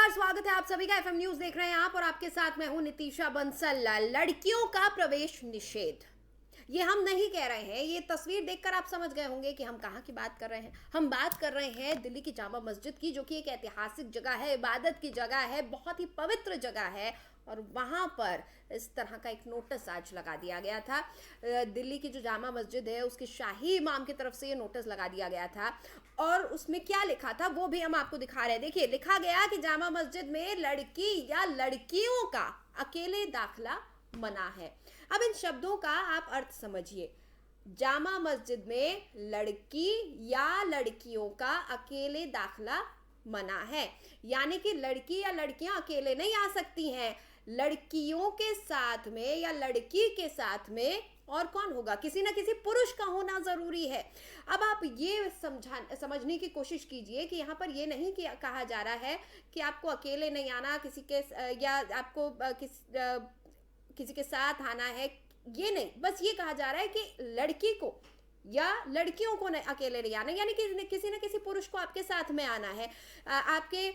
नमस्कार, स्वागत है आप सभी का। एफएम न्यूज देख रहे हैं आप और आपके साथ मैं हूं नितीशा बंसल। लड़कियों का प्रवेश निषेध, ये हम नहीं कह रहे हैं। ये तस्वीर देखकर आप समझ गए होंगे कि हम कहाँ की बात कर रहे हैं। हम बात कर रहे हैं दिल्ली की जामा मस्जिद की, जो कि एक ऐतिहासिक जगह है, इबादत की जगह है, बहुत ही पवित्र जगह है। और वहाँ पर इस तरह का एक नोटिस आज लगा दिया गया था। दिल्ली की जो जामा मस्जिद है उसके शाही इमाम की तरफ से ये नोटिस लगा दिया गया था। और उसमें क्या लिखा था वो भी हम आपको दिखा रहे हैं। देखिए, लिखा गया कि जामा मस्जिद में लड़की या लड़कियों का अकेले दाखिला मना है। अब इन शब्दों का आप अर्थ समझिए। जामा मस्जिद में लड़की या लड़कियों का अकेले दाखिला मना है, यानी कि लड़की या लड़कियां अकेले नहीं आ सकती हैं। लड़कियों के साथ में या लड़की के साथ में और कौन होगा? किसी ना किसी पुरुष का होना जरूरी है। अब आप ये समझने की कोशिश कीजिए कि यहाँ पर ये नहीं कहा जा रहा है कि आपको अकेले नहीं आना, किसी के या आपको किसी के साथ आना है, ये नहीं। बस ये कहा जा रहा है कि लड़की को या लड़कियों को अकेले नहीं आना, यानी कि किसी न किसी पुरुष को आपके साथ में आना है। आपके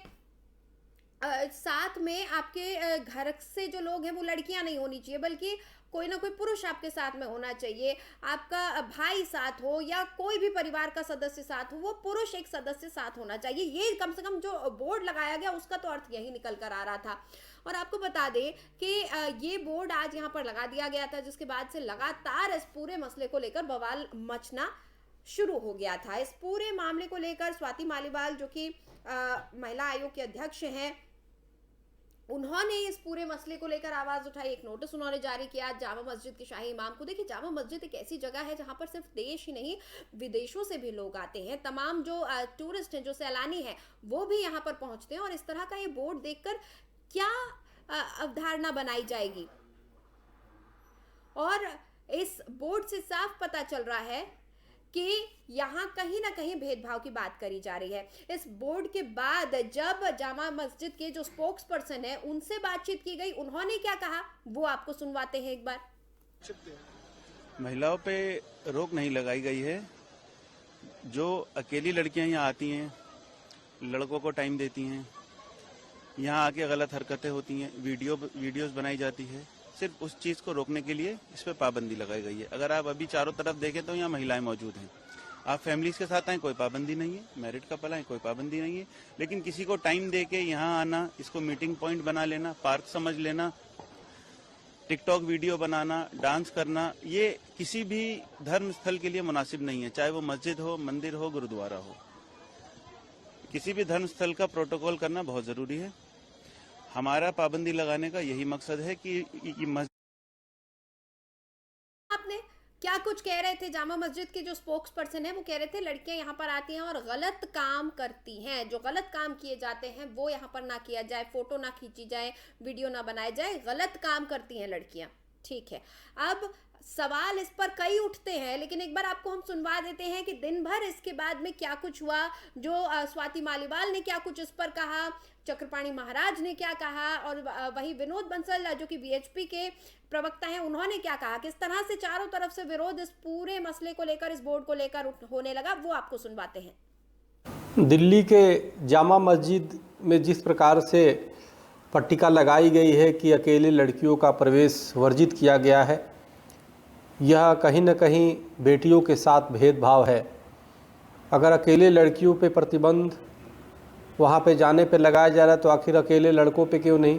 साथ में आपके घर से जो लोग हैं वो लड़कियां नहीं होनी चाहिए, बल्कि कोई ना कोई पुरुष आपके साथ में होना चाहिए। आपका भाई साथ हो या कोई भी परिवार का सदस्य साथ हो, वो पुरुष एक सदस्य साथ होना चाहिए। ये कम से कम जो बोर्ड लगाया गया उसका तो अर्थ यही निकल कर आ रहा था। और आपको बता दें कि ये बोर्ड आज यहाँ पर लगा दिया गया था, जिसके बाद से लगातार इस पूरे मसले को लेकर बवाल मचना शुरू हो गया था। इस पूरे मामले को लेकर स्वाति मालीवाल, जो कि महिला आयोग के अध्यक्ष हैं, उन्होंने इस पूरे मसले को लेकर आवाज उठाई। एक नोटिस उन्होंने जारी किया जामा मस्जिद के शाही इमाम को। देखिए, जामा मस्जिद एक ऐसी जगह है जहां पर सिर्फ देश ही नहीं, विदेशों से भी लोग आते हैं। तमाम जो टूरिस्ट हैं, जो सैलानी हैं, वो भी यहाँ पर पहुंचते हैं। और इस तरह का ये बोर्ड देखकर क्या अवधारणा बनाई जाएगी? और इस बोर्ड से साफ पता चल रहा है कि यहाँ कहीं ना कहीं भेदभाव की बात करी जा रही है। इस बोर्ड के बाद जब जामा मस्जिद के जो स्पोक्स पर्सन है उनसे बातचीत की गई, उन्होंने क्या कहा वो आपको सुनवाते हैं एक बार। महिलाओं पे रोक नहीं लगाई गई है। जो अकेली लड़कियां यहाँ आती हैं, लड़कों को टाइम देती हैं, यहाँ आके गलत हरकतें होती हैं, वीडियोस बनाई जाती है, सिर्फ उस चीज को रोकने के लिए इस पे पाबंदी लगाई गई है। अगर आप अभी चारों तरफ देखें तो यहाँ महिलाएं मौजूद हैं। आप फैमिलीज के साथ आए, कोई पाबंदी नहीं है। मैरिड कपल आए, कोई पाबंदी नहीं है। लेकिन किसी को टाइम दे के यहाँ आना, इसको मीटिंग पॉइंट बना लेना, पार्क समझ लेना, टिकटॉक वीडियो बनाना, डांस करना, ये किसी भी धर्म स्थल के लिए मुनासिब नहीं है। चाहे वो मस्जिद हो, मंदिर हो, गुरुद्वारा हो, किसी भी धर्म स्थल का प्रोटोकॉल करना बहुत जरूरी है। हमारा पाबंदी लगाने का यही मकसद है कि आपने क्या कुछ कह रहे थे? जामा मस्जिद के जो स्पोक्स पर्सन है वो कह रहे थे लड़कियां यहाँ पर आती हैं और गलत काम करती हैं। जो गलत काम किए जाते हैं वो यहाँ पर ना किया जाए, फोटो ना खींची जाए, वीडियो ना बनाए जाए। गलत काम करती हैं लड़कियां, ठीक है। अब सवाल इस पर कई उठते हैं, लेकिन एक बार आपको हम सुनवा देते हैं कि दिन भर इसके बाद में क्या कुछ हुआ। जो स्वाति मालीवाल ने क्या कुछ इस पर कहा, चक्रपाणी महाराज ने क्या कहा, और वही विनोद बंसल जो कि बीएचपी के प्रवक्ता हैं, उन्होंने क्या कहा। किस तरह से चारों तरफ से विरोध इस पूरे मसले को लेकर, इस बोर्ड को लेकर होने लगा, वो आपको सुनवाते हैं। दिल्ली के जामा मस्जिद में जिस प्रकार से पट्टिका लगाई गई है कि अकेले लड़कियों का प्रवेश वर्जित किया गया है, यह कहीं न कहीं बेटियों के साथ भेदभाव है। अगर अकेले लड़कियों पे प्रतिबंध वहाँ पे जाने पे लगाया जा रहा है तो आखिर अकेले लड़कों पे क्यों नहीं?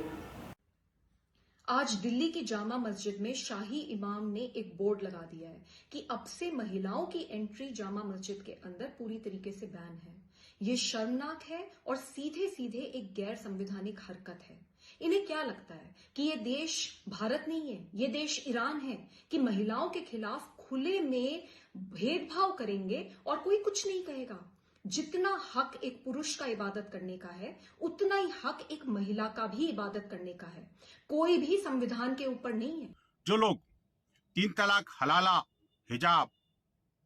आज दिल्ली की जामा मस्जिद में शाही इमाम ने एक बोर्ड लगा दिया है कि अब से महिलाओं की एंट्री जामा मस्जिद के अंदर पूरी तरीके से बैन है। ये शर्मनाक है और सीधे सीधे एक गैर संवैधानिक हरकत है। इन्हें क्या लगता है कि ये देश भारत नहीं है, ये देश ईरान है, कि महिलाओं के खिलाफ खुले में भेदभाव करेंगे और कोई कुछ नहीं कहेगा। जितना हक एक पुरुष का इबादत करने का है, उतना ही हक एक महिला का भी इबादत करने का है। कोई भी संविधान के ऊपर नहीं है। जो लोग 3 तलाक, हलाला, हिजाब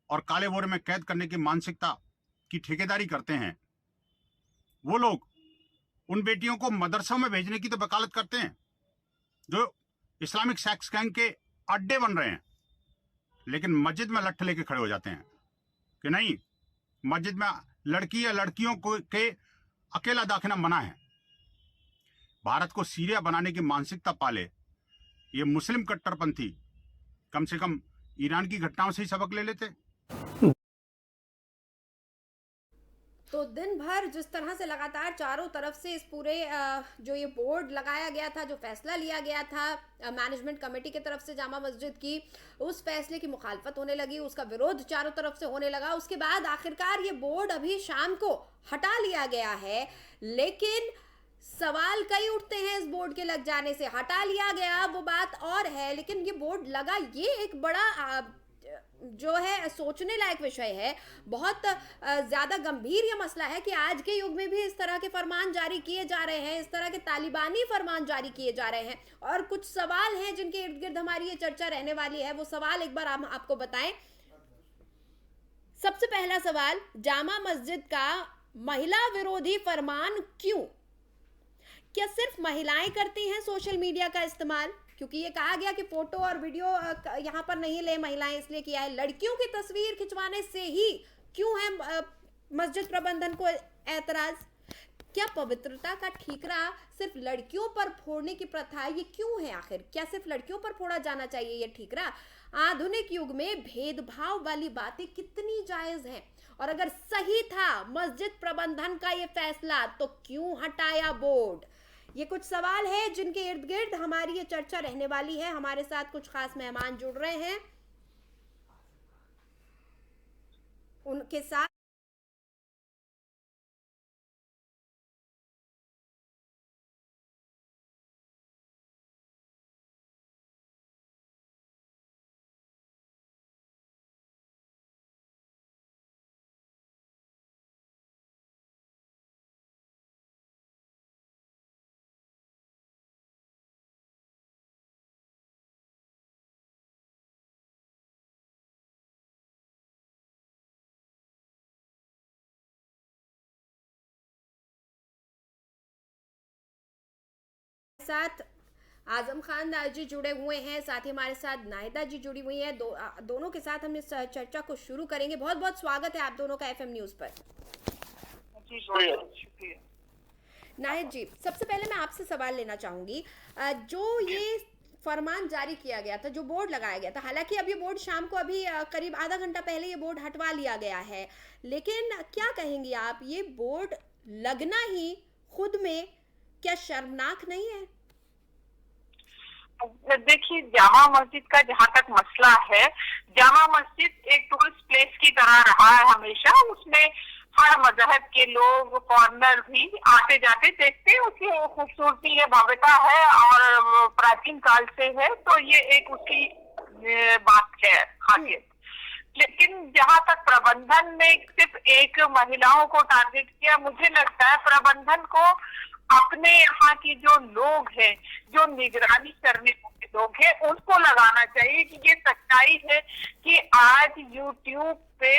और काले बोरे में कैद करने की मानसिकता की ठेकेदारी करते हैं, वो लोग उन बेटियों को मदरसों में भेजने की तो वकालत करते हैं जो इस्लामिक सेक्स गैंग के अड्डे बन रहे हैं, लेकिन मस्जिद में लट्ठ लेके खड़े हो जाते हैं कि नहीं, मस्जिद में लड़की या लड़कियों को के अकेला दाखिला मना है। भारत को सीरिया बनाने की मानसिकता पाले। ये मुस्लिम कट्टरपंथी कम से कम ईरान की घटनाओं से ही सबक ले लेते। तो दिन भर जिस तरह से लगातार चारों तरफ से इस पूरे जो ये बोर्ड लगाया गया था, जो फैसला लिया गया था मैनेजमेंट कमेटी की तरफ से जामा मस्जिद की, उस फैसले की मुखालफत होने लगी, उसका विरोध चारों तरफ से होने लगा। उसके बाद आखिरकार ये बोर्ड अभी शाम को हटा लिया गया है, लेकिन सवाल कई उठते हैं इस बोर्ड के लग जाने से। हटा लिया गया वो बात और है, लेकिन ये बोर्ड लगा, ये एक बड़ा जो है सोचने लायक विषय है। बहुत ज्यादा गंभीर ये मसला है कि आज के युग में भी इस तरह के फरमान जारी किए जा रहे हैं, इस तरह के तालिबानी फरमान जारी किए जा रहे हैं। और कुछ सवाल हैं जिनके इर्द गिर्द हमारी ये चर्चा रहने वाली है। वो सवाल एक बार हम आपको बताएं। सबसे पहला सवाल, जामा मस्जिद का महिला विरोधी फरमान क्यों? क्या सिर्फ महिलाएं करती हैं सोशल मीडिया का इस्तेमाल? क्योंकि ये कहा गया कि फोटो और वीडियो यहाँ पर नहीं ले महिलाएं, इसलिए किया है। लड़कियों की तस्वीर खिंचवाने से ही क्यों है मस्जिद प्रबंधन को एतराज? क्या पवित्रता का ठीकरा सिर्फ लड़कियों पर फोड़ने की प्रथा ये क्यों है? आखिर क्या सिर्फ लड़कियों पर फोड़ा जाना चाहिए ये ठीकरा? आधुनिक युग में भेदभाव वाली बातें कितनी जायज हैं? और अगर सही था मस्जिद प्रबंधन का ये फैसला, तो क्यों हटाया बोर्ड? ये कुछ सवाल है जिनके इर्द गिर्द हमारी ये चर्चा रहने वाली है। हमारे साथ कुछ खास मेहमान जुड़ रहे हैं, उनके साथ आजम खान जी जुड़े हुए हैं, साथ ही हमारे साथ नाहिदा जी जुड़ी हुई हैं। दोनों के साथ हम इस चर्चा को शुरू करेंगे। बहुत बहुत स्वागत है आप दोनों का एफएम न्यूज पर। नाहिद जी, सबसे पहले मैं आपसे सवाल लेना चाहूंगी। जो ये फरमान जारी किया गया था, जो बोर्ड लगाया गया था, हालांकि अब ये बोर्ड शाम को अभी करीब आधा घंटा पहले ये बोर्ड हटवा लिया गया है, लेकिन क्या कहेंगी आप, ये बोर्ड लगना ही खुद में क्या शर्मनाक नहीं है? देखिए, जामा मस्जिद का जहाँ तक मसला है, जामा मस्जिद एक टूरिस्ट प्लेस की तरह रहा है हमेशा। उसमें हर मजहब के लोग, फॉरेनर भी आते जाते देखते हैं। उसकी खूबसूरती है, भव्यता है और प्राचीन काल से है, तो ये एक उसकी बात है, खासियत। लेकिन जहाँ तक प्रबंधन में सिर्फ एक महिलाओं को टारगेट किया, मुझे लगता है प्रबंधन को अपने यहाँ की जो लोग हैं, जो निगरानी करने वाले लोग हैं, उनको लगाना चाहिए कि ये सच्चाई है कि आज यूट्यूब पे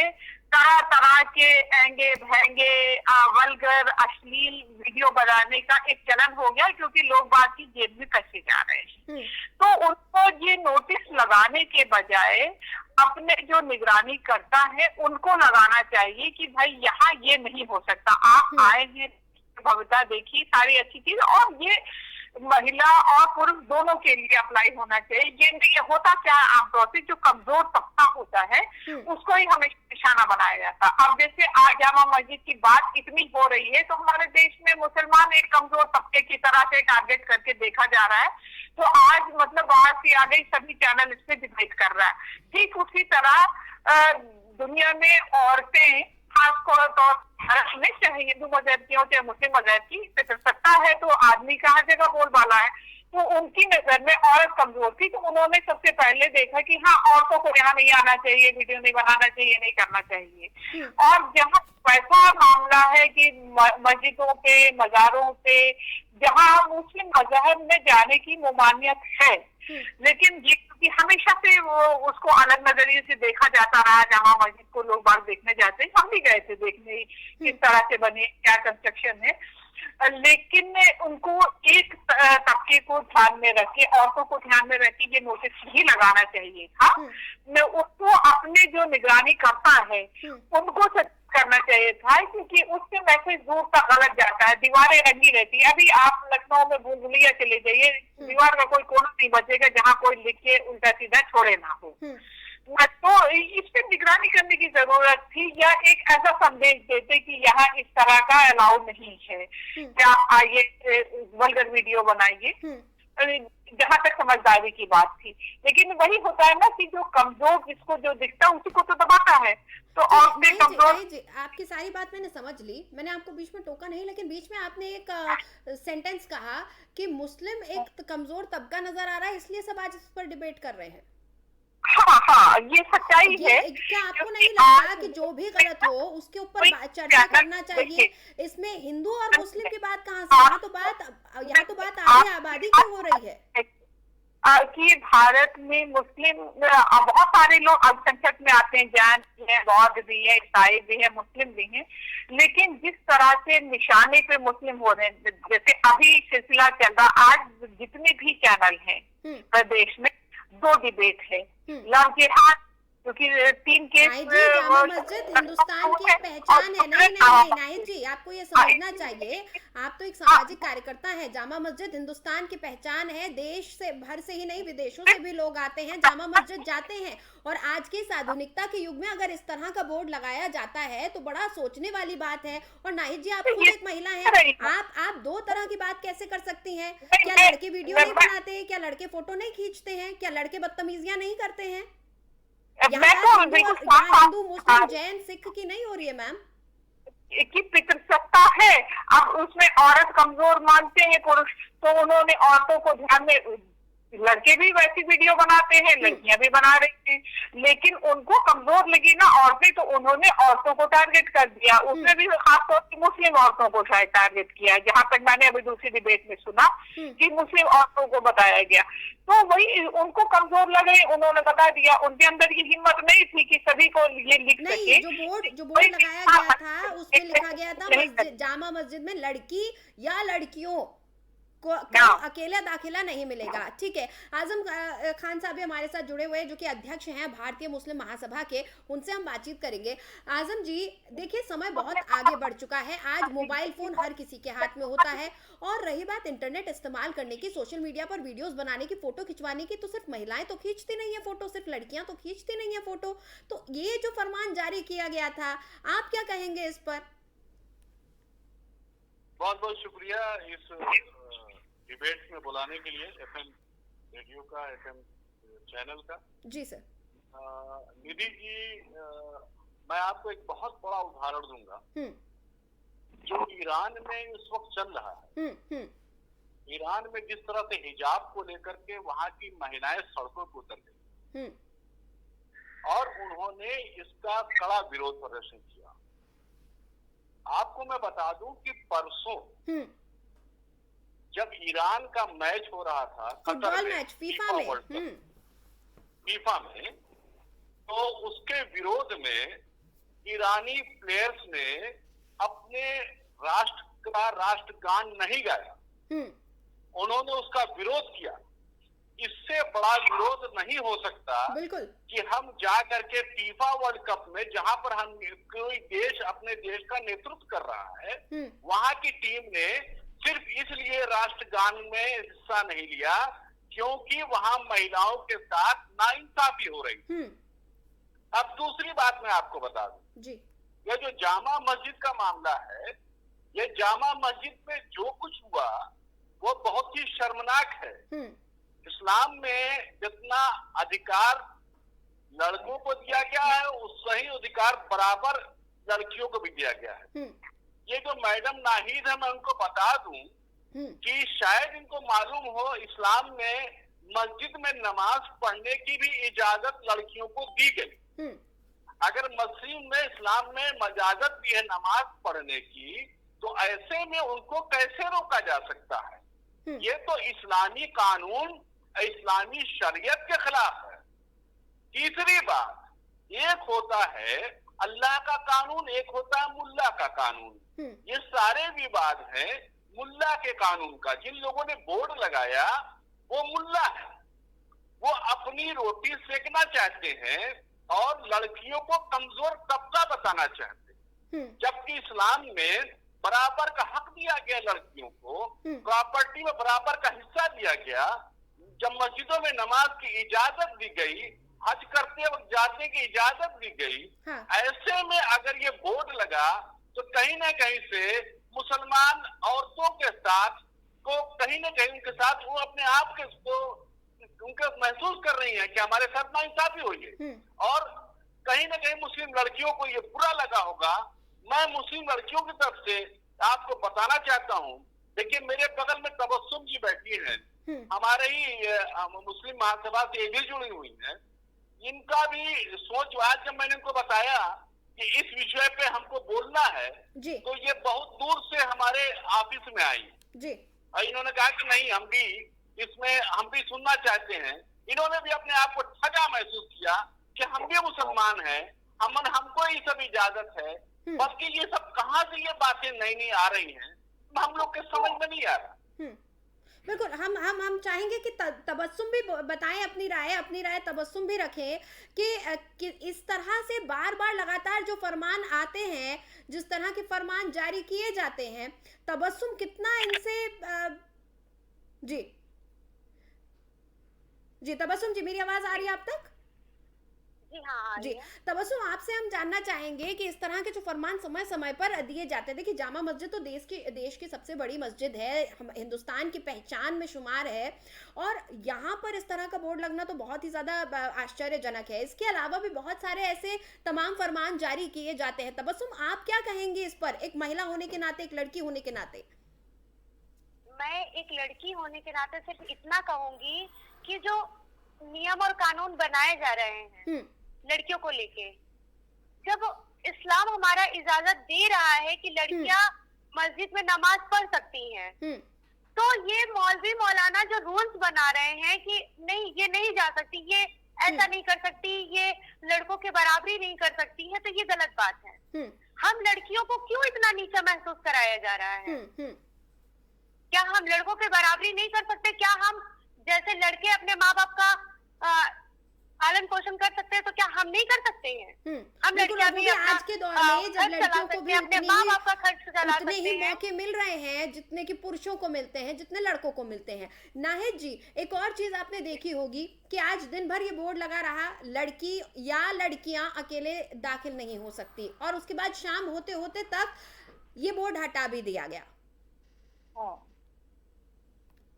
तरह तरह के एंगे भैंगे वल्गर अश्लील वीडियो बनाने का एक चलन हो गया, क्योंकि लोग बात की जेब में पैसे जा रहे हैं। तो उनको ये नोटिस लगाने के बजाय अपने जो निगरानी करता है उनको लगाना चाहिए कि भाई यहाँ ये नहीं हो सकता। आप आए हैं, भव्यता देखी, सारी अच्छी चीज, और ये महिला और पुरुष दोनों के लिए अप्लाई होना चाहिए। ये होता क्या है, आमतौर से जो कमजोर तबका होता है उसको ही हमेशा निशाना बनाया जाता। अब जैसे आज जामा मस्जिद की बात इतनी हो रही है, तो हमारे देश में मुसलमान एक कमजोर तबके की तरह से टारगेट करके देखा जा रहा है। तो आज मतलब बाहर से आ गई, सभी चैनल इस पे डिबेट कर रहा है। ठीक उसी तरह दुनिया में औरतें, खासतौर पर भारत में, चाहे हिंदू मजहब की हो चाहे मुस्लिम मजहब की, सत्ता है तो आदमी का हर जगह बोलबाला है। तो उनकी नजर में औरत कमजोर थी, तो उन्होंने सबसे पहले देखा कि हाँ, औरतों को यहाँ नहीं आना चाहिए, वीडियो नहीं बनाना चाहिए, नहीं करना चाहिए। और जहाँ वैसा मामला है कि मस्जिदों पे, मजारों पे, जहाँ मुस्लिम मजहब में जाने की ममानियत है, लेकिन ये कि हमेशा से वो उसको अलग नजरिए से देखा जाता रहा। जामा मस्जिद को लोग बाग देखने जाते हैं, हम भी गए थे देखने किस तरह से बने, क्या कंस्ट्रक्शन है, लेकिन उनको एक तबके को ध्यान में रखे, औरतों को ध्यान में रखे, ये नोटिस ही लगाना चाहिए था। उसको अपने जो निगरानी करता है उनको करना चाहिए था, क्योंकि उससे मैसेज दूर तक गलत जाता है, दीवारें रंगी रहती है। अभी आप लखनऊ में भूलभुलैया चले जाइए, दीवार का कोई कोना नहीं बचेगा जहाँ कोई लिख के उल्टा सीधा छोड़े ना हो। तो इस पे निगरानी करने की जरूरत थी, या एक ऐसा संदेश देते कि यहाँ इस तरह का अलाउ नहीं है, क्या आइए वल्गर वीडियो बनाइए, जहाँ तक समझदारी की बात थी। लेकिन वही होता है ना कि जो कमजोर जिसको जो दिखता है उसी को तो दबाता है। तो औरतें कमजोर। जी, आपकी सारी बात मैंने समझ ली, मैंने आपको बीच में टोका नहीं, लेकिन बीच में आपने एक सेंटेंस कहा कि मुस्लिम एक कमजोर तबका नजर आ रहा है, इसलिए सब आज इस पर डिबेट कर रहे हैं। हाँ, ये सच्चाई है। क्या आपको नहीं लगता कि जो भी गलत हो उसके ऊपर चर्चा करना चाहिए? इसमें हिंदू और मुस्लिम की बात कहाँ से? यहाँ तो बात आधी आबादी की हो रही है कि भारत में मुस्लिम बहुत सारे लोग अल्पसंख्यक में आते हैं, जैन भी है, बौद्ध भी है, ईसाई भी है, मुस्लिम भी है। लेकिन जिस तरह से निशाने पे मुस्लिम हो रहे हैं, जैसे अभी सिलसिला चल रहा, आज जितने भी चैनल हैं प्रदेश में 2 डिबेट है, लव जिहाद, क्योंकि 3 केस। जामा मस्जिद हिंदुस्तान की एक पहचान है। नहीं नाहिद जी, आपको ये समझना चाहिए, आप तो एक सामाजिक कार्यकर्ता हैं। जामा मस्जिद हिंदुस्तान की पहचान है, देश से भर से ही नहीं विदेशों से भी लोग आते हैं, जामा मस्जिद जाते हैं। और आज की इस आधुनिकता के युग में अगर इस तरह का बोर्ड लगाया जाता है तो बड़ा सोचने वाली बात है। और नाहिद जी, आप खुद एक महिला हैं, आप 2 तरह की बात कैसे कर सकती हैं? क्या लड़के वीडियो नहीं बनाते हैं? क्या लड़के फोटो नहीं खींचते हैं? क्या लड़के बदतमीजियां नहीं करते हैं? हिंदू मुस्लिम जैन सिख की नहीं हो रही है मैम, की पितृसत्ता है। अब उसमें औरत कमजोर मानते हैं पुरुष, तो उन्होंने औरतों को ध्यान में, लड़के भी वैसी वीडियो बनाते हैं, लड़कियां भी बना रही हैं, लेकिन उनको कमजोर लगी ना औरतें, तो उन्होंने औरतों को टारगेट कर दिया। उसमें भी खासतौर से मुस्लिम औरतों को शायद टारगेट किया, जहां तक मैंने अभी दूसरी डिबेट में सुना कि मुस्लिम औरतों को बताया गया। तो वही उनको कमजोर लगे, उन्होंने बता दिया। उनके अंदर ये हिम्मत नहीं थी कि सभी को ये लिख सके। जो बोर्ड लगाया गया था उसमें लिखा गया था जामा मस्जिद में लड़की या लड़कियों को अकेला दाखिला नहीं मिलेगा। ठीक है, आजम खान साहब भी हमारे साथ जुड़े हुए हैं, जो कि अध्यक्ष हैं भारतीय मुस्लिम महासभा के, उनसे हम बातचीत करेंगे। आजम जी, देखिए समय बहुत आगे बढ़ चुका है, आज मोबाइल फोन हर किसी के हाथ में होता है। और रही बात इंटरनेट इस्तेमाल करने की, सोशल मीडिया पर वीडियोस बनाने की, फोटो खिंचवाने की, तो सिर्फ महिलाएं तो खींचती नहीं है फोटो, सिर्फ लड़कियां तो खींचती नहीं है फोटो। तो ये जो फरमान जारी किया गया था, आप क्या कहेंगे इस पर? बहुत बहुत शुक्रिया इस डिबेट में बुलाने के लिए, एफएम रेडियो का, एफएम चैनल का। जी सर। निधि जी, मैं आपको एक बहुत बड़ा उदाहरण दूंगा जो ईरान में इस वक्त चल रहा है। ईरान में जिस तरह से हिजाब को लेकर के वहां की महिलाएं सड़कों पर उतर गई और उन्होंने इसका कड़ा विरोध प्रदर्शन किया। आपको मैं बता दूं कि परसों जब ईरान का मैच हो रहा था फुटबॉल मैच फीफा में, तो उसके विरोध में ईरानी प्लेयर्स ने अपने राष्ट्र का राष्ट्रगान नहीं गाया, उन्होंने उसका विरोध किया। इससे बड़ा विरोध नहीं हो सकता कि हम जा करके फीफा वर्ल्ड कप में, जहां पर हम कोई देश अपने देश का नेतृत्व कर रहा है, वहां की टीम ने सिर्फ इसलिए राष्ट्रगान में हिस्सा नहीं लिया क्योंकि वहां महिलाओं के साथ नाइंसाफी हो रही। अब दूसरी बात मैं आपको बता दूं जी, यह जो जामा मस्जिद का मामला है, यह जामा मस्जिद में जो कुछ हुआ वो बहुत ही शर्मनाक है। इस्लाम में जितना अधिकार लड़कों को दिया गया है, उस सही अधिकार बराबर लड़कियों को भी दिया गया है। ये जो मैडम नाहिद है, मैं उनको बता दूं कि शायद इनको मालूम हो, इस्लाम में मस्जिद में नमाज पढ़ने की भी इजाजत लड़कियों को दी गई। अगर मस्जिद में इस्लाम में इजाजत भी है नमाज पढ़ने की, तो ऐसे में उनको कैसे रोका जा सकता है? ये तो इस्लामी कानून, इस्लामी शरीयत के खिलाफ है। तीसरी बात, एक होता है अल्लाह का कानून, एक होता है मुल्ला का कानून। ये सारे विवाद हैं मुल्ला के कानून का। जिन लोगों ने बोर्ड लगाया वो मुल्ला है, वो अपनी रोटी सेकना चाहते हैं और लड़कियों को कमजोर तबका बताना चाहते हैं। जबकि इस्लाम में बराबर का हक दिया गया लड़कियों को, प्रॉपर्टी में बराबर का हिस्सा दिया गया, जब मस्जिदों में नमाज की इजाजत दी गई, हज करते वक्त जाने की इजाजत दी गई, ऐसे में अगर ये बोर्ड लगा तो कहीं ना कहीं से मुसलमान औरतों के साथ को कहीं ना कहीं उनके साथ वो अपने आप के उनके महसूस कर रही हैं कि हमारे साथ नाइंसाफी हुई है, और कहीं ना कहीं मुस्लिम लड़कियों को ये बुरा लगा होगा। मैं मुस्लिम लड़कियों की तरफ से आपको बताना चाहता हूँ, देखिए मेरे बगल में तबस्सुम जी बैठी हैं, हमारे ही मुस्लिम महासभा से ये भी जुड़ी हुई है। इनका भी सोच, आज जब मैंने इनको बताया कि इस विषय पे हमको बोलना है तो ये बहुत दूर से हमारे ऑफिस में आई जी। और इन्होंने कहा कि नहीं, हम भी सुनना चाहते हैं। इन्होंने भी अपने आप को ठगा महसूस किया कि हम भी मुसलमान हैं, हमको ये सब इजाजत है, बल्कि ये सब कहाँ से ये बातें नई आ रही हैं, हम लोग के समझ में नहीं आ रहा। बिल्कुल, हम चाहेंगे कि तबस्सुम भी बताएं अपनी राय तबस्सुम भी रखें कि इस तरह से बार बार लगातार जो फरमान आते हैं, जिस तरह के फरमान जारी किए जाते हैं, तबस्सुम कितना इनसे जी तबस्सुम जी, मेरी आवाज आ रही है आप तक? जी हाँ जी तबस्सुम, आपसे हम जानना चाहेंगे कि इस तरह के जो फरमान समय समय पर दिए जाते हैं, देखिए जामा मस्जिद तो देश की सबसे बड़ी मस्जिद है, हिंदुस्तान की पहचान में शुमार है, और यहाँ पर इस तरह का बोर्ड लगना तो बहुत ही ज्यादा आश्चर्यजनक है। इसके अलावा भी बहुत सारे ऐसे तमाम फरमान जारी किए जाते हैं। तबस्सुम, आप क्या कहेंगे इस पर, एक महिला होने के नाते, एक लड़की होने के नाते? मैं एक लड़की होने के नाते सिर्फ इतना कहूंगी कि जो नियम और कानून बनाए जा रहे हैं लड़कियों को लेके, जब इस्लाम हमारा इजाजत दे रहा है कि लड़कियां मस्जिद में नमाज पढ़ सकती हैं, तो ये मौलवी मौलाना जो रूल्स बना रहे हैं कि नहीं, ये नहीं जा सकती, ये ऐसा नहीं कर सकती, ये लड़कों के बराबरी नहीं कर सकती है, तो ये गलत बात है। हम लड़कियों को क्यों इतना नीचा महसूस कराया जा रहा है? क्या हम लड़कों के बराबरी नहीं कर सकते? क्या हम जैसे लड़के अपने माँ बाप का पालन पोषण कर सकते हैं, तो क्या हम नहीं कर सकते हैं? हम लड़कियां भी आज के दौर में जब लड़कियों को भी अपने माँ बाप का खर्च चला उतने ही मौके मिल रहे हैं जितने कि पुरुषों को मिलते हैं, जितने लड़कों को मिलते हैं। नाहिद जी, एक और चीज आपने देखी होगी कि आज दिन भर ये बोर्ड लगा रहा, लड़की या लड़कियां अकेले दाखिल नहीं हो सकती, और उसके बाद शाम होते होते तक ये बोर्ड हटा भी दिया गया।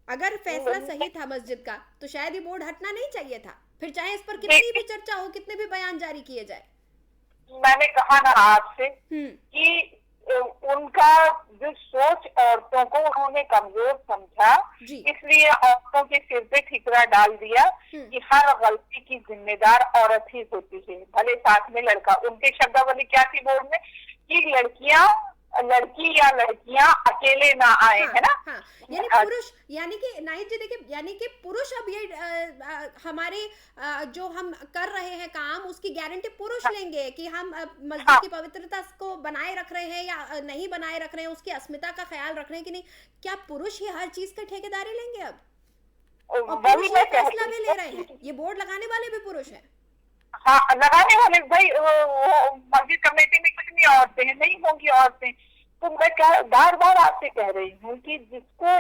अगर फैसला सही था मस्जिद का तो शायद ये बोर्ड हटना नहीं चाहिए था, फिर चाहे इस पर कितनी भी चर्चा हो, कितने भी बयान जारी किए जाए। मैंने कहा ना आपसे कि उनका जो सोच औरतों को उन्होंने कमजोर समझा, इसलिए औरतों के सिर पे ठिकरा डाल दिया कि हर गलती की जिम्मेदार औरत ही होती है, भले साथ में लड़का। उनके शब्दावली क्या थी बोर्ड में कि लड़की या लड़कियां अकेले ना आए, है ना? यानी पुरुष, यानी कि नाहिद जी देखिए, यानी कि पुरुष अब ये हमारे जो हम कर रहे हैं काम, उसकी गारंटी पुरुष लेंगे कि हम मस्जिद की पवित्रता को बनाए रख रहे हैं या नहीं बनाए रख रहे हैं, उसकी अस्मिता का ख्याल रख रहे हैं कि नहीं। क्या पुरुष ही हर चीज का ठेकेदारी लेंगे अब? और पुरुष ये फैसला भी ले रहे हैं, ये बोर्ड लगाने वाले भी पुरुष हैं। हाँ, लगाने वाले भाई मस्जिद कमेटी में कितनी औरतें हैं? नहीं होंगी औरतें। तो मैं बार बार आपसे कह रही हूँ कि जिसको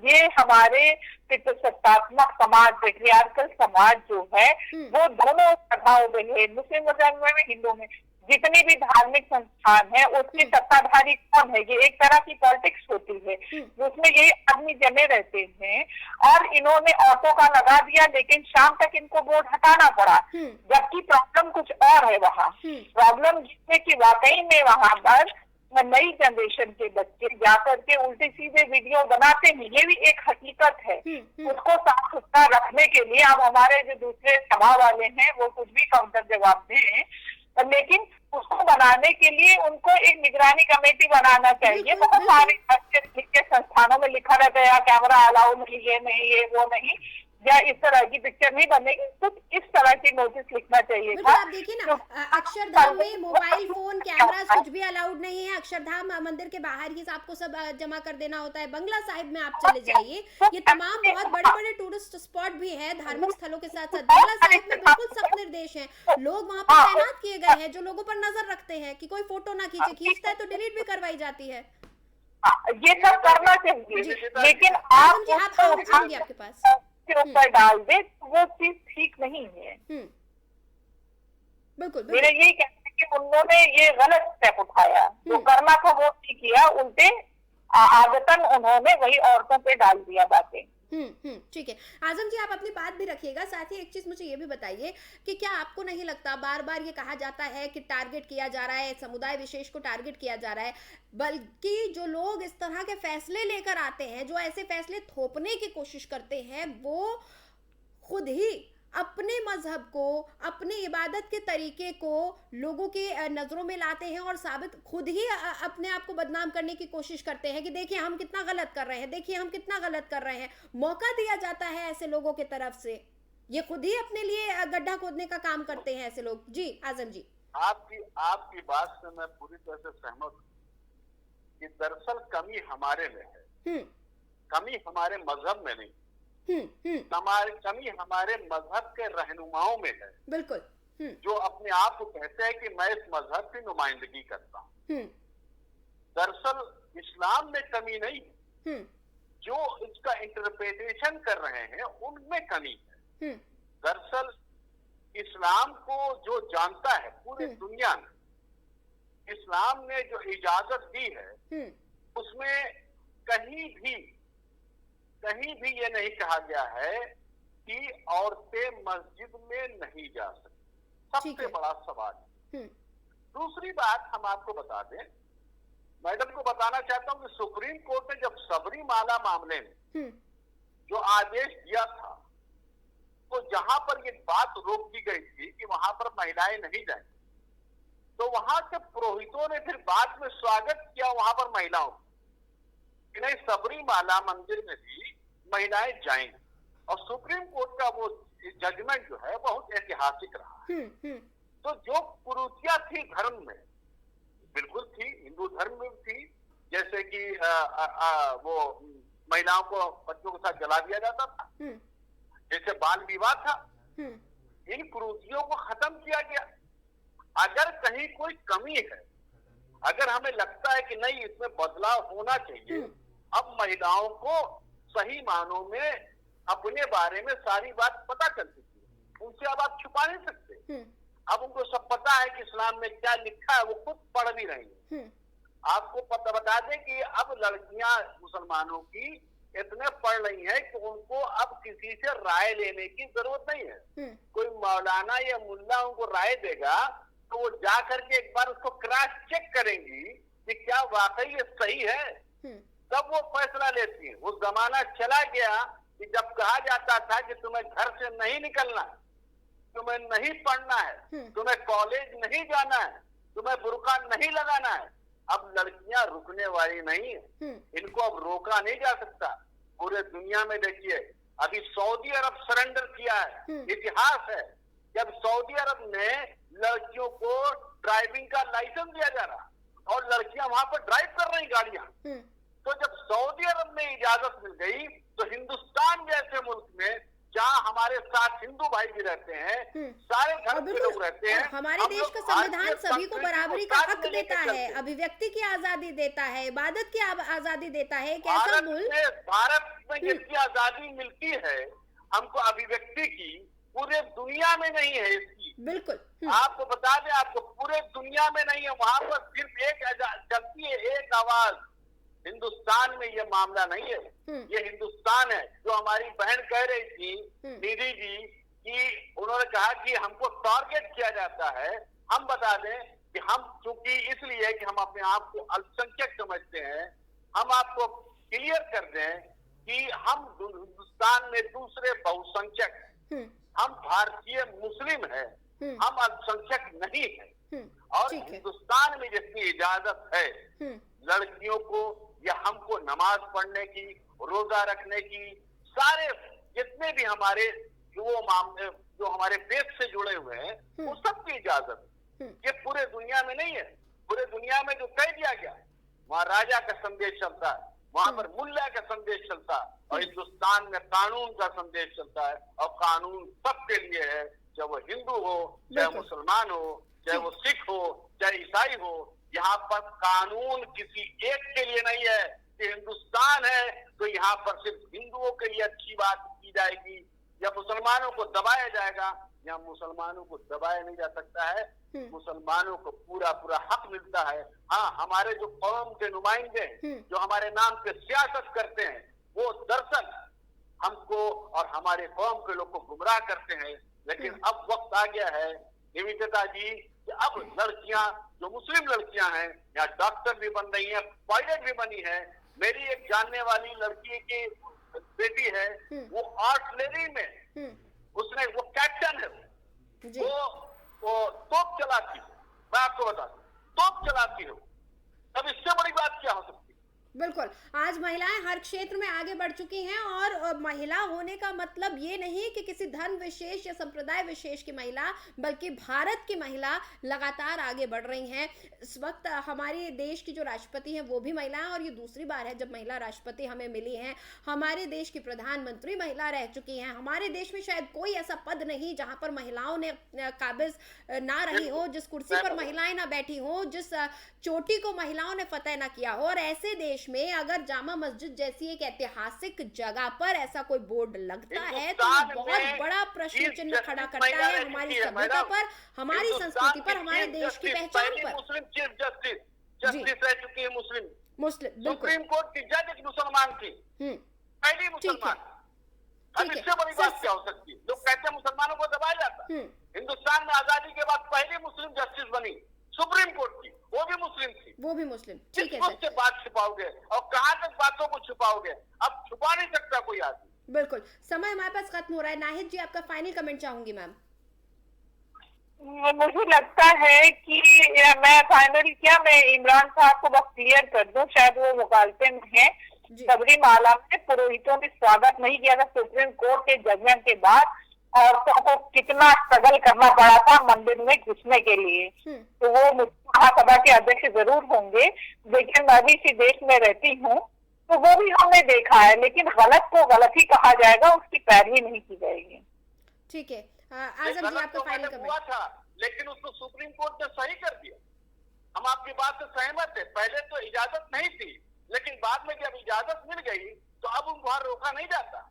ये हमारे पितृसत्तात्मक समाज, पेट्रियार्कल समाज जो है, वो दोनों सभाओं में है, मुस्लिम मजहब में, हिंदू में, जितने भी धार्मिक संस्थान है उसके सत्ताधारी कौन है? ये एक तरह की पॉलिटिक्स होती है जिसमें ये आदमी जमे रहते हैं, और इन्होंने औरतों का लगा दिया, लेकिन शाम तक इनको बोर्ड हटाना पड़ा, जबकि प्रॉब्लम कुछ और है वहाँ। प्रॉब्लम जिससे कि वाकई में वहाँ पर नई जनरेशन के बच्चे जाकर के उल्टे सीधे वीडियो बनाते हैं, ये भी एक हकीकत है। उसको साफ सुथरा रखने के लिए अब हमारे जो दूसरे सभा वाले हैं वो कुछ भी काउंटर जवाब दें, लेकिन उसको बनाने के लिए उनको एक निगरानी कमेटी बनाना चाहिए। बहुत सारे के संस्थानों में लिखा रहता है कैमरा अलाउ नहीं, ये नहीं, ये वो नहीं, या इस तरह की पिक्चर नहीं बनेगी, तो इस तरह की नोटिस लिखना चाहिए था। आप देखिए ना, अक्षरधाम में मोबाइल फोन कैमरा कुछ भी अलाउड नहीं है। अक्षरधाम मंदिर के बाहर ही आपको सब जमा कर देना होता है। बंगला साहिब में आप चले जाइए, ये तमाम बहुत बड़े बड़े टूरिस्ट स्पॉट भी है धार्मिक स्थलों के साथ साथ। बंगला साहिब में बिल्कुल सख्त निर्देश हैं, लोग वहां पर तैनात किए गए हैं जो लोगों पर नजर रखते हैं कि कोई फोटो ना खींचता है तो डिलीट भी करवाई जाती है। ये सब करना चाहिए, लेकिन आप आपके पास के ऊपर डाल दे तो वो चीज ठीक नहीं है। बिल्कुल मेरा यही कहना है कि उन्होंने ये गलत स्टेप उठाया, जो करना था वो नहीं किया, उल्टे आदतन उन्होंने वही औरतों पे डाल दिया बातें। ठीक है आजम जी, आप अपनी बात भी रखिएगा। साथ ही एक चीज मुझे ये भी बताइए कि क्या आपको नहीं लगता, बार बार ये कहा जाता है कि टारगेट किया जा रहा है, समुदाय विशेष को टारगेट किया जा रहा है, बल्कि जो लोग इस तरह के फैसले लेकर आते हैं, जो ऐसे फैसले थोपने की कोशिश करते हैं, वो खुद ही अपने मजहब को, अपने इबादत के तरीके को लोगों की नजरों में लाते हैं और साबित खुद ही अपने आप को बदनाम करने की कोशिश करते हैं कि देखिए हम कितना गलत कर रहे हैं, देखिए हम कितना गलत कर रहे हैं। मौका दिया जाता है ऐसे लोगों की तरफ से, ये खुद ही अपने लिए गड्ढा खोदने का काम करते हैं ऐसे लोग। जी आजम जी, आपकी बात से मैं पूरी तरह से सहमत हूँ कि दरअसल कमी हमारे में है, कमी हमारे मजहब में नहीं, कमी हमारे मजहब के रहनुमाओं में है। बिल्कुल। जो अपने आप को कहते हैं कि मैं इस मजहब की नुमाइंदगी करता हूँ। दरअसल इस्लाम में कमी नहीं है, जो इसका इंटरप्रिटेशन कर रहे हैं उनमें कमी है। दरअसल इस्लाम को जो जानता है पूरी दुनिया में, इस्लाम ने जो इजाजत दी है उसमें कहीं भी ये नहीं कहा गया है कि औरतें मस्जिद में नहीं जा सकती। सबसे बड़ा सवाल। दूसरी बात हम आपको बता दें, मैडम को बताना चाहता हूं कि सुप्रीम कोर्ट ने जब सबरीमाला मामले में जो आदेश दिया था, तो जहां पर ये बात रोक दी गई थी कि वहां पर महिलाएं नहीं जाएं, तो वहां के पुरोहितों ने फिर बाद में स्वागत किया वहां पर महिलाओं कि नहीं, सबरीमाला मंदिर में भी महिलाएं जाएंगी। और सुप्रीम कोर्ट का वो जजमेंट जो है बहुत ऐतिहासिक रहा है। तो जो कुरीतियां थी धर्म में, बिल्कुल थी, हिंदू धर्म में थी, जैसे कि वो महिलाओं को बच्चों के साथ जला दिया जाता था, जैसे बाल विवाह था, इन कुरीतियों को खत्म किया गया। अगर कहीं कोई कमी है, अगर हमें लगता है कि नहीं इसमें बदलाव होना चाहिए, अब महिलाओं को सही मानों में अपने बारे में सारी बात पता चल चुकी है, उनसे अब आप छुपा नहीं सकते। अब उनको सब पता है कि इस्लाम में क्या लिखा है, वो खुद पढ़ भी रही है। आपको पता बता दें कि अब लड़कियां मुसलमानों की इतने पढ़ रही हैं कि उनको अब किसी से राय लेने की जरूरत नहीं है। कोई मौलाना या मुल्ला उनको राय देगा तो वो जा करके एक बार उसको क्रॉस चेक करेंगी कि क्या वाकई ये सही है, तब वो फैसला लेती है। वो जमाना चला गया कि जब कहा जाता था कि तुम्हें घर से नहीं निकलना है, तुम्हें नहीं पढ़ना है, तुम्हें कॉलेज नहीं जाना है, तुम्हें बुर्का नहीं लगाना है। अब लड़कियां रुकने वाली नहीं है, इनको अब रोका नहीं जा सकता। पूरे दुनिया में देखिए, अभी सऊदी अरब सरेंडर किया है, इतिहास है। जब सऊदी अरब ने लड़कियों को ड्राइविंग का लाइसेंस दिया जा रहा और लड़कियां वहां पर ड्राइव कर रही गाड़ियां, तो जब सऊदी अरब में इजाजत मिल गई तो हिंदुस्तान जैसे मुल्क में जहाँ हमारे साथ हिंदू भाई भी रहते हैं, सारे धर्म के लोग रहते हैं, हमारे देश का संविधान सभी को बराबरी का हक देता है, अभिव्यक्ति की आजादी देता है, इबादत की आजादी देता है। एक ऐसा मुल्क, भारत में जितनी आजादी मिलती है हमको अभिव्यक्ति की, पूरे दुनिया में नहीं है इसकी। बिल्कुल। आपको बता दें, आपको पूरे दुनिया में नहीं है। वहां पर सिर्फ एक चलती है, एक आवाज। हिंदुस्तान में ये मामला नहीं है, ये हिंदुस्तान है। जो हमारी बहन कह रही थी निधि जी कि उन्होंने कहा कि हमको टारगेट किया जाता है, हम बता दें कि हम चूंकि इसलिए कि हम अपने आप को अल्पसंख्यक समझते हैं, हम आपको क्लियर कर दें कि हम हिंदुस्तान में दूसरे बहुसंख्यक, हम भारतीय मुस्लिम है, हम अल्पसंख्यक नहीं है। और हिंदुस्तान में जितनी इजाजत है लड़कियों को या हमको नमाज पढ़ने की, रोजा रखने की, सारे जितने भी हमारे जो हमारे फेथ से जुड़े हुए हैं, वो सबकी इजाजत ये पूरे दुनिया में नहीं है। पूरे दुनिया में जो कह दिया गया वहाँ राजा का संदेश चलता है, वहां पर मुल्ला का संदेश चलता है, और हिंदुस्तान में कानून का संदेश चलता है। और कानून सबके लिए है, चाहे वो हिंदू हो, चाहे मुसलमान हो, चाहे वो सिख हो, चाहे ईसाई हो। यहाँ पर कानून किसी एक के लिए नहीं है कि हिंदुस्तान है तो यहाँ पर सिर्फ हिंदुओं के लिए अच्छी बात की जाएगी या मुसलमानों को दबाया जाएगा। यहाँ मुसलमानों को दबाया नहीं जा सकता है, मुसलमानों को पूरा पूरा हक मिलता है। हाँ, हमारे जो कौम के नुमाइंदे जो हमारे नाम पे सियासत करते हैं वो दरअसल हमको और हमारे कौम के लोग को गुमराह करते हैं। लेकिन अब वक्त आ गया है निवेदिता जी कि अब लड़कियां जो मुस्लिम लड़कियां हैं या डॉक्टर भी बन रही हैं, पायलट भी बनी है। मेरी एक जानने वाली लड़की की बेटी है, वो आर्टिलरी में उसने वो कैप्टन है, वो तोप चलाती है। मैं आपको बता दूं, तोप चलाती है। अब इससे बड़ी बात क्या हो सकती है? बिल्कुल, आज महिलाएं हर क्षेत्र में आगे बढ़ चुकी हैं और महिला होने का मतलब ये नहीं कि किसी धर्म विशेष या संप्रदाय विशेष की महिला, बल्कि भारत की महिला लगातार आगे बढ़ रही हैं। इस वक्त हमारे देश की जो राष्ट्रपति हैं वो भी महिला हैं और ये दूसरी बार है जब महिला राष्ट्रपति हमें मिली हैं। हमारे देश की प्रधानमंत्री महिला रह चुकी हैं। हमारे देश में शायद कोई ऐसा पद नहीं जहां पर महिलाओं ने काबिज ना रही हो, जिस कुर्सी पर महिलाएं ना बैठी हो, जिस चोटी को महिलाओं ने फतेह ना किया हो। और ऐसे देश में अगर जामा मस्जिद जैसी एक ऐतिहासिक जगह पर ऐसा कोई बोर्ड लगता है तो बहुत बड़ा प्रश्न चिन्ह खड़ा करता है हमारी सभ्यता पर, हमारी संस्कृति पर, हमारे देश की पहचान पर। मुस्लिम चीफ जस्टिस रह चुकी है, मुस्लिम सुप्रीम कोर्ट की जज एक मुसलमान थी, पहली मुसलमान। अब इससे बड़ी बात क्या हो सकती है? लोग कहते हैं मुसलमानों को दबाया जाता। हिंदुस्तान में आजादी के बाद पहली मुस्लिम जस्टिस बनी सुप्रीम कोर्ट की, वो भी मुस्लिम थी, वो भी मुस्लिम। ठीक है सर, बात छुपाओगे और कहां तक बातों को छुपाओगे? अब छुपा नहीं सकता कोई आदमी। बिल्कुल, समय हमारे पास खत्म हो रहा है। नाहिद जी, आपका फाइनल कमेंट चाहूंगी मैम। मुझे लगता है कि मैं फाइनल क्या, मैं इमरान साहब को बस क्लियर कर दूं, शायद वो मुखालफे में है। सबरीमाला में पुरोहितों ने स्वागत नहीं किया था सुप्रीम कोर्ट के जजमेंट के बाद। औरतों को कितना स्ट्रगल करना पड़ा था मंदिर में घुसने के लिए, तो वो महासभा के अध्यक्ष जरूर होंगे, लेकिन मैं भी इसी देश में रहती हूँ तो वो भी हमने देखा है। लेकिन गलत को गलत ही कहा जाएगा, उसकी पैरवी नहीं की जाएगी। ठीक है, आजम जी, आपका फाइनल कमेंट। हुआ था लेकिन उसको सुप्रीम कोर्ट ने सही कर दिया। हम आपकी बात से सहमत है। पहले तो इजाजत नहीं थी, लेकिन बाद में जब इजाजत मिल गई तो अब उनको वहां रोका नहीं जाता।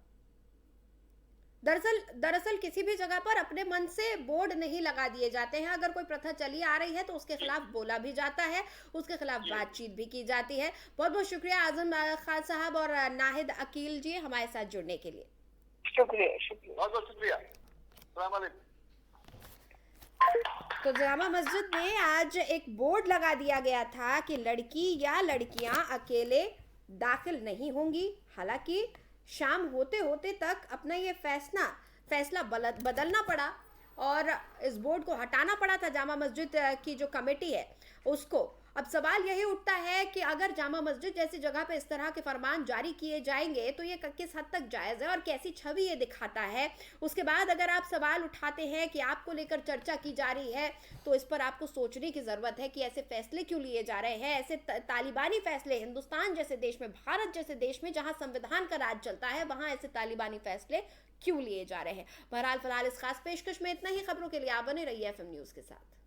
दरअसल किसी भी जगह पर अपने मन से बोर्ड नहीं लगा दिए जाते हैं। अगर कोई प्रथा चली आ रही है तो उसके खिलाफ बोला भी जाता है, उसके खिलाफ बातचीत भी की जाती है। बहुत बहुत शुक्रिया आजम खान साहब और नाहिद अकील जी हमारे साथ जुड़ने के लिए। शुक्रिया, बहुत बहुत शुक्रिया। अस्सलाम वालेकुम। तो जामा मस्जिद में आज एक बोर्ड लगा दिया गया था कि लड़की या लड़कियां अकेले दाखिल नहीं होंगी। हालांकि शाम होते होते तक अपना ये फैसला बदलना पड़ा और इस बोर्ड को हटाना पड़ा था जामा मस्जिद की जो कमेटी है उसको। अब सवाल यही उठता है कि अगर जामा मस्जिद जैसी जगह पे इस तरह के फरमान जारी किए जाएंगे तो ये किस हद तक जायज़ है और कैसी छवि ये दिखाता है। उसके बाद अगर आप सवाल उठाते हैं कि आपको लेकर चर्चा की जा रही है तो इस पर आपको सोचने की ज़रूरत है कि ऐसे फैसले क्यों लिए जा रहे हैं। ऐसे तालिबानी फैसले हिंदुस्तान जैसे देश में, भारत जैसे देश में जहाँ संविधान का राज चलता है, वहाँ ऐसे तालिबानी फैसले क्यों लिए जा रहे हैं। बहरहाल फिलहाल इस खास पेशकश में इतना ही। खबरों के लिए आप बने रहिए FM न्यूज़ के साथ।